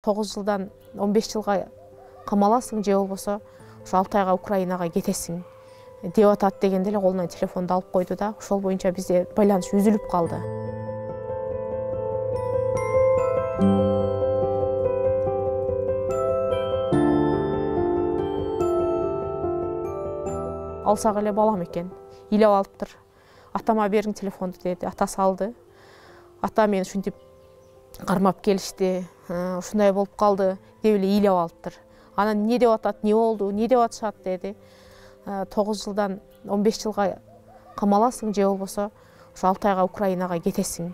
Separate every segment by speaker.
Speaker 1: 9 жылдан 15 жылға қамаласың, же болбосо ошо 6 айга Украинага кетесиң деп атат дегенде эле колуна телефонду алып койду да, ошол боюнча бизде байланыш үзүлүп калды. Алсак эле балам экен, ыйлап алыптыр. Атама бериң телефонду деди, атасы алды. Ата мен ушинтип кармап келишти, ушундай болуп калды деп эле ыйлап алыптыр. Анан не деп атат, не болду, не деп атышат деди. 9 жылдан 15 жылга камаласың, же болбосо ошо 6 айга Украинага кетесиң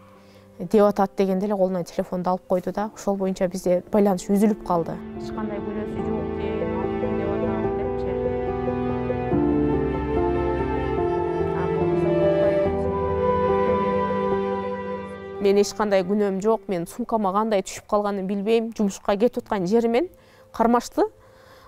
Speaker 1: деп атат дегенде эле колуна телефонду алып койду да, ошол боюнча бизде байланыш үзүлүп калды. Эч кандай күнөөсү жок деп атат депчи. Мен эч кандай күнөөм жок, мен сумкама кандай түшүп калганын билбейм. Жумушка кетип аткан жеримен кармашты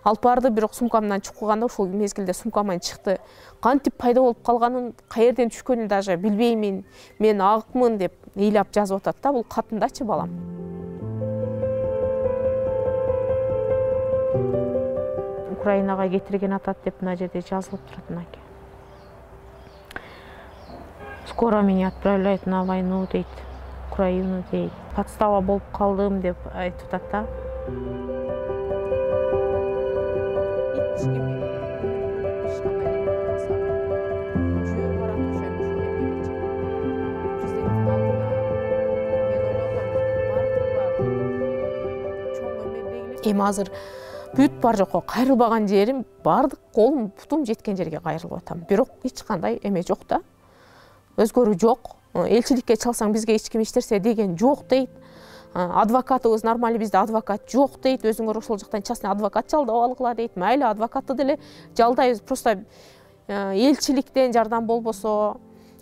Speaker 1: алып барды, бирок сумкамдан чукканда ошол мезгилде сумкаман чыкты. Кантип пайда болуп калганын, каерден түшкөнүн даже билбеймин. Мен агыкмын деп ыйлап жазып атат да, бул катындачы балам. Украинага кетирген атат деп мына жерде жазылып турат мынакей. Скоро меня отправляют на войну дейт, Украину дейт. Подстава болуп калдым деп айтып атат да. Эми азыр бүт бар жокко кайрылбаган жерим, бардык колум, бутум жеткен жерге кайрылып атам. Бирок эч кандай эме жок да. Өзгөрүү жок. Элчиликке чалсаң бизге эч ким иштерсе деген жок дейт. Адвокатыбыз нормально, бизде адвокат жок дейт. Өзүңөр ошол жактан частный адвокат жалдап алгыла дейт. Майли адвокатты деле жалдайбыз. Просто элчиликтен жардам болбосо,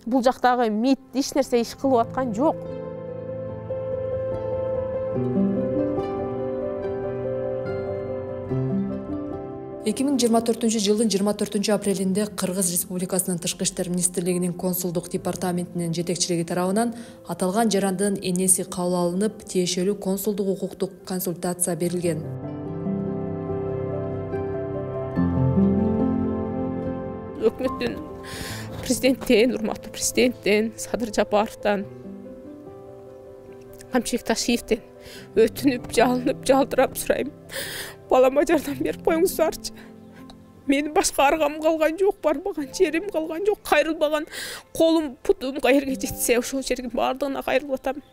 Speaker 1: бул жактагы МИД эч нерсе иш кылып аткан жок.
Speaker 2: 2024 жылдын 24 апрелинде Кыргыз Республикасынын Тышкы иштер министрлигинин консулдук департаментинин жетекчилиги тарабынан аталган жарандын энеси кабыл алынып, тиешелүү консулдук укуктук консультация берилген.
Speaker 1: Өкмөттүн, президенттен, урматтуу президенттен, Садыр Жапаровдон, Камчыбек Ташиевден өтүнүп, жалынып, жалтырап сурайм. Балама жардам берип коюңуздарчы. Менин башка аргам калган жок, барбаган жерим калган жок, кайрылбаган колум, путум каерге жетсе ошол жердин бардыгына кайрылып атам.